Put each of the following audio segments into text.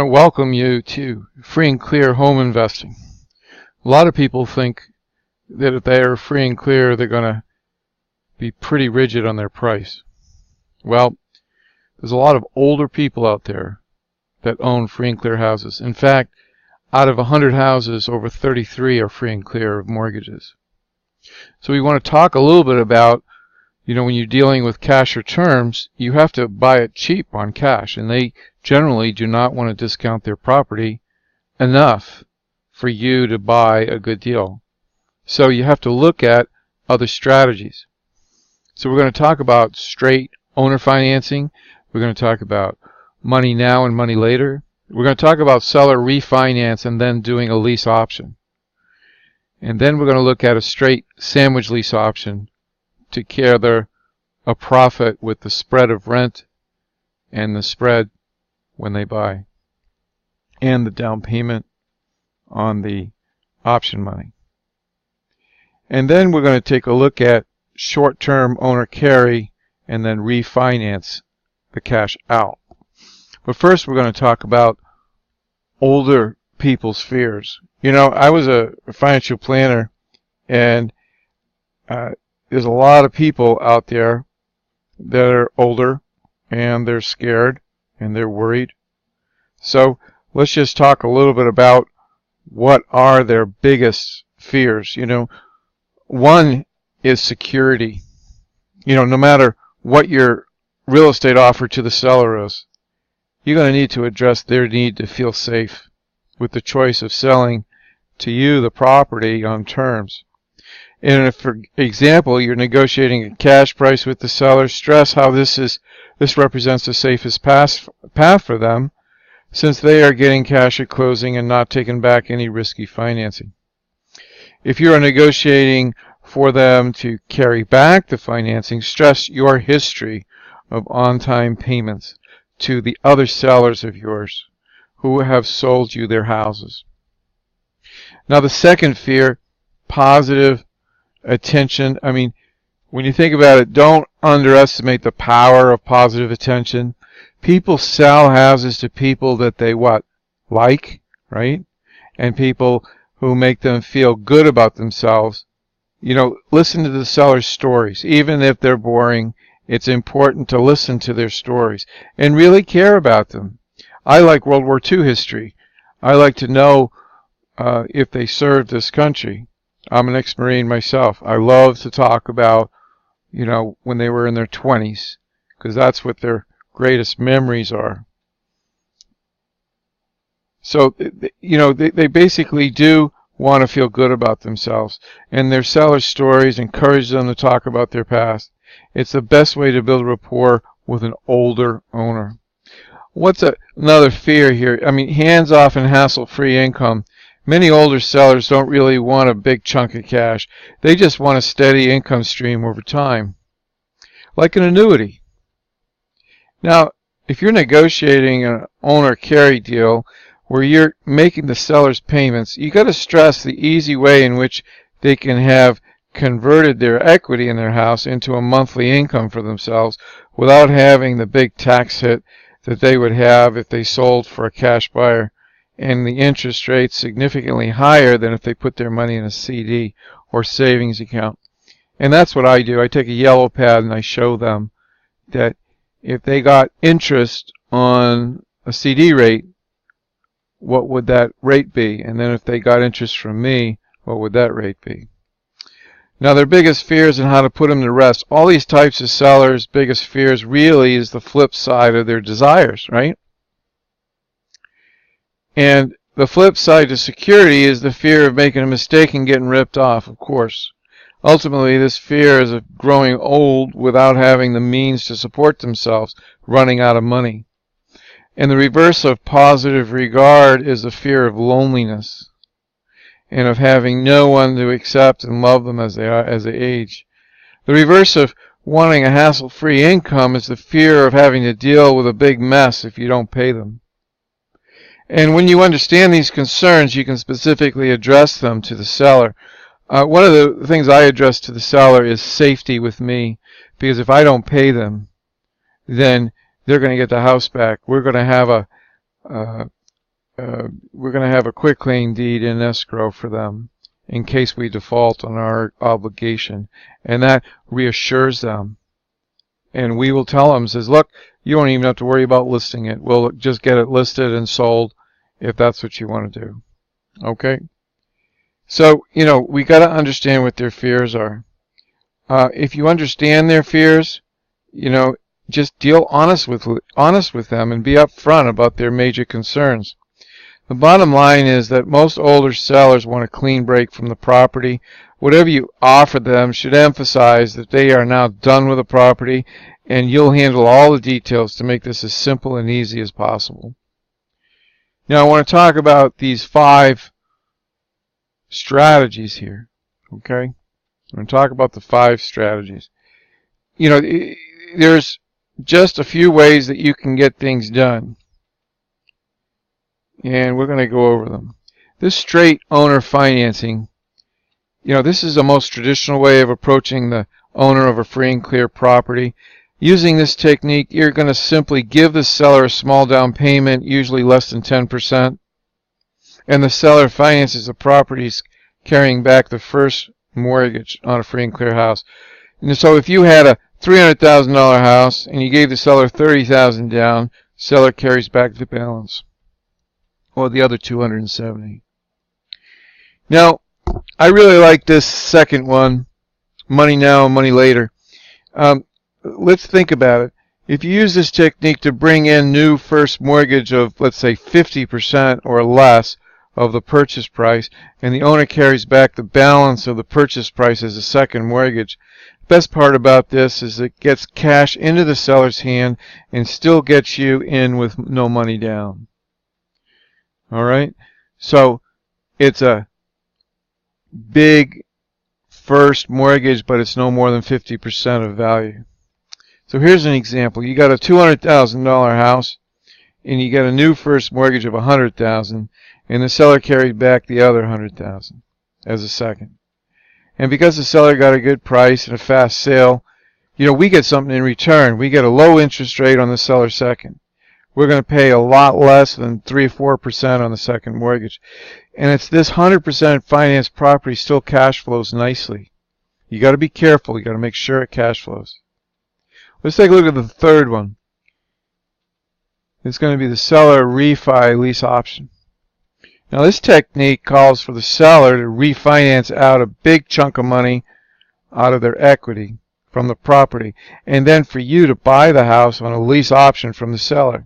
to welcome you to free and clear home investing. A lot of people think that if they are free and clear, they're going to be pretty rigid on their price. Well, there's a lot of older people out there that own free and clear houses. In fact, out of 100 houses, over 33 are free and clear of mortgages. So we want to talk a little bit about, when you're dealing with cash or terms, you have to buy it cheap on cash, and they generally do not want to discount their property enough for you to buy a good deal. So you have to look at other strategies. So we're going to talk about straight owner financing. We're going to talk about money now and money later. We're going to talk about seller refinance and then doing a lease option. And then we're going to look at a straight sandwich lease option to gather a profit with the spread of rent and the spread when they buy and the down payment on the option money. And then we're going to take a look at short-term owner carry and then refinance the cash out. But first we're going to talk about older people's fears. I was a financial planner, and there's a lot of people out there that are older and they're scared and they're worried. So let's just talk a little bit about what are their biggest fears. One is security. No matter what your real estate offer to the seller is, you're going to need to address their need to feel safe with the choice of selling to you the property on terms. And if, for example, you're negotiating a cash price with the seller, stress how this represents the safest path for them, since they are getting cash at closing and not taking back any risky financing. If you are negotiating for them to carry back the financing, stress your history of on-time payments to the other sellers of yours who have sold you their houses. Now the second fear, positive attention. When you think about it, don't underestimate the power of positive attention. People sell houses to people that they like, right? And people who make them feel good about themselves. Listen to the seller's stories. Even if they're boring, it's important to listen to their stories and really care about them. I like World War II history. I like to know if they served this country. I'm an ex-Marine myself. I love to talk about, when they were in their 20s, because that's what their greatest memories are. So, they basically do want to feel good about themselves, and their seller stories encourage them to talk about their past. It's the best way to build rapport with an older owner. What's another fear here? Hands-off and hassle-free income. Many older sellers don't really want a big chunk of cash. They just want a steady income stream over time, like an annuity. Now, if you're negotiating an owner carry deal where you're making the seller's payments, you got to stress the easy way in which they can have converted their equity in their house into a monthly income for themselves without having the big tax hit that they would have if they sold for a cash buyer, and the interest rate significantly higher than if they put their money in a CD or savings account. And that's what I do. I take a yellow pad and I show them that if they got interest on a CD rate, what would that rate be? And then if they got interest from me, what would that rate be? Now their biggest fears and how to put them to rest. All these types of sellers' biggest fears really is the flip side of their desires, right? And the flip side to security is the fear of making a mistake and getting ripped off, of course. Ultimately, this fear is of growing old without having the means to support themselves, running out of money. And the reverse of positive regard is the fear of loneliness and of having no one to accept and love them as they age. The reverse of wanting a hassle-free income is the fear of having to deal with a big mess if you don't pay them. And when you understand these concerns, you can specifically address them to the seller. One of the things I address to the seller is safety with me, because if I don't pay them, then they're going to get the house back. We're going to have we're going to have a quitclaim deed in escrow for them in case we default on our obligation. And that reassures them. And we will tell them, says, look, you don't even have to worry about listing it. We'll just get it listed and sold if that's what you want to do. Okay? So, we got to understand what their fears are. If you understand their fears, just deal honest with them and be upfront about their major concerns. The bottom line is that most older sellers want a clean break from the property. Whatever you offer them should emphasize that they are now done with the property, and you'll handle all the details to make this as simple and easy as possible. Now I want to talk about these 5 strategies here. Okay? I'm going to talk about the 5 strategies. There's just a few ways that you can get things done. And we're going to go over them. This straight owner financing, this is the most traditional way of approaching the owner of a free and clear property. Using this technique, you're going to simply give the seller a small down payment, usually less than 10%, and the seller finances the properties carrying back the first mortgage on a free and clear house. And so if you had a $300,000 house and you gave the seller $30,000 down, seller carries back the balance, or the other $270,000. Now, I really like this second one, money now, money later. Let's think about it. If you use this technique to bring in new first mortgage of, let's say, 50% or less of the purchase price, and the owner carries back the balance of the purchase price as a second mortgage, the best part about this is it gets cash into the seller's hand and still gets you in with no money down. All right? So it's a big first mortgage, but it's no more than 50% of value. So here's an example. You got a $200,000 house, and you got a new first mortgage of $100,000, and the seller carried back the other $100,000 as a second. And because the seller got a good price and a fast sale, we get something in return. We get a low interest rate on the seller's second. We're going to pay a lot less than 3 or 4% on the second mortgage. And it's this 100% financed property still cash flows nicely. You got to be careful. You got to make sure it cash flows. Let's take a look at the third one. It's going to be the seller refi lease option. Now this technique calls for the seller to refinance out a big chunk of money out of their equity from the property, and then for you to buy the house on a lease option from the seller.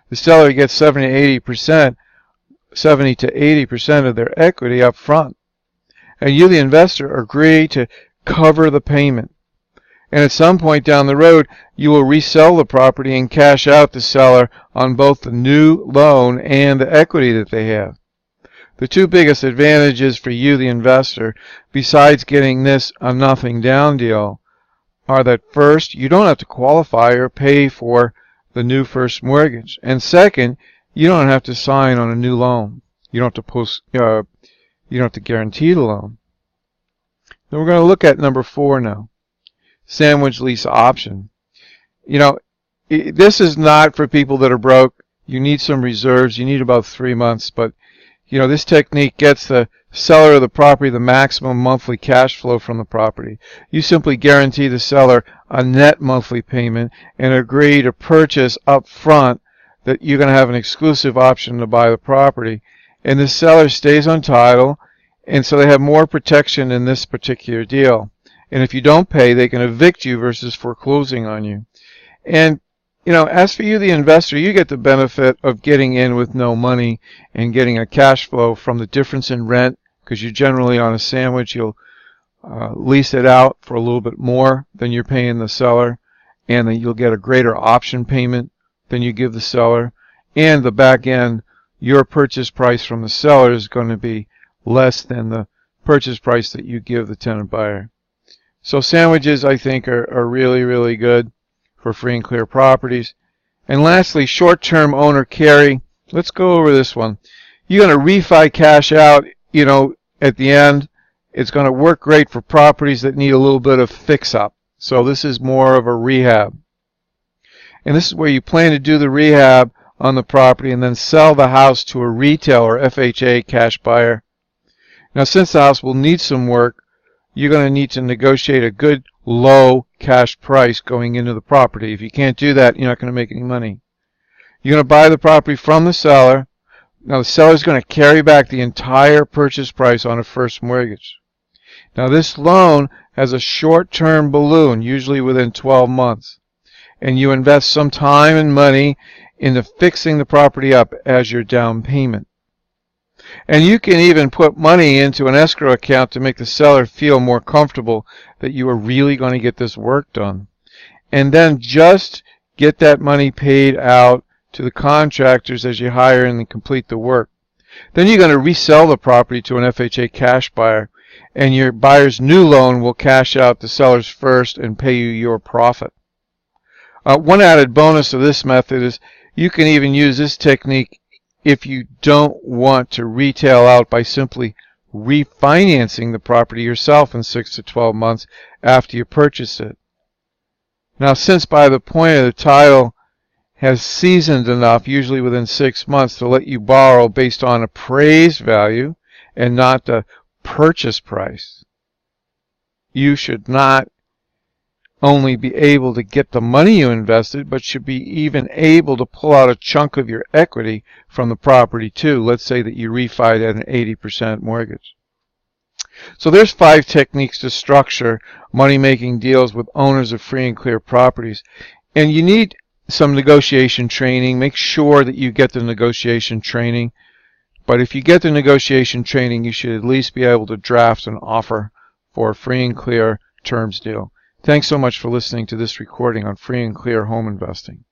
The seller gets 70 to 80% of their equity up front, and you, the investor, agree to cover the payment. And at some point down the road, you will resell the property and cash out the seller on both the new loan and the equity that they have. The 2 biggest advantages for you, the investor, besides getting this a nothing down deal, are that first, you don't have to qualify or pay for the new first mortgage, and second, you don't have to sign on a new loan. You don't have to guarantee the loan. Then we're going to look at number 4 now. Sandwich lease option. This is not for people that are broke. You need some reserves. You need about 3 months, but this technique gets the seller of the property the maximum monthly cash flow from the property. You simply guarantee the seller a net monthly payment and agree to purchase up front that you're going to have an exclusive option to buy the property. And the seller stays on title, and so they have more protection in this particular deal. And if you don't pay, they can evict you versus foreclosing on you. And as for you, the investor, you get the benefit of getting in with no money and getting a cash flow from the difference in rent, because you generally, on a sandwich, you'll lease it out for a little bit more than you're paying the seller, and then you'll get a greater option payment than you give the seller. And the back end, your purchase price from the seller is going to be less than the purchase price that you give the tenant buyer. So sandwiches, I think, are really, really good for free and clear properties. And lastly, short-term owner carry. Let's go over this one. You're going to refi cash out, at the end. It's going to work great for properties that need a little bit of fix-up. So this is more of a rehab. And this is where you plan to do the rehab on the property and then sell the house to a retail or FHA cash buyer. Now, since the house will need some work, you're going to need to negotiate a good low cash price going into the property. If you can't do that, you're not going to make any money. You're going to buy the property from the seller. Now, the seller is going to carry back the entire purchase price on a first mortgage. Now, this loan has a short-term balloon, usually within 12 months. And you invest some time and money into fixing the property up as your down payment. And you can even put money into an escrow account to make the seller feel more comfortable that you are really going to get this work done. And then just get that money paid out to the contractors as you hire and complete the work. Then you're going to resell the property to an FHA cash buyer, and your buyer's new loan will cash out the seller's first and pay you your profit. One added bonus of this method is you can even use this technique if you don't want to retail out by simply refinancing the property yourself in 6 to 12 months after you purchase it. Now, since by the point of the title has seasoned enough, usually within 6 months, to let you borrow based on appraised value and not the purchase price, you should not only be able to get the money you invested, but should be even able to pull out a chunk of your equity from the property too. Let's say that you refied at an 80% mortgage. So there's 5 techniques to structure money-making deals with owners of free and clear properties. And you need some negotiation training. Make sure that you get the negotiation training. But if you get the negotiation training, you should at least be able to draft an offer for a free and clear terms deal. Thanks so much for listening to this recording on free and clear home investing.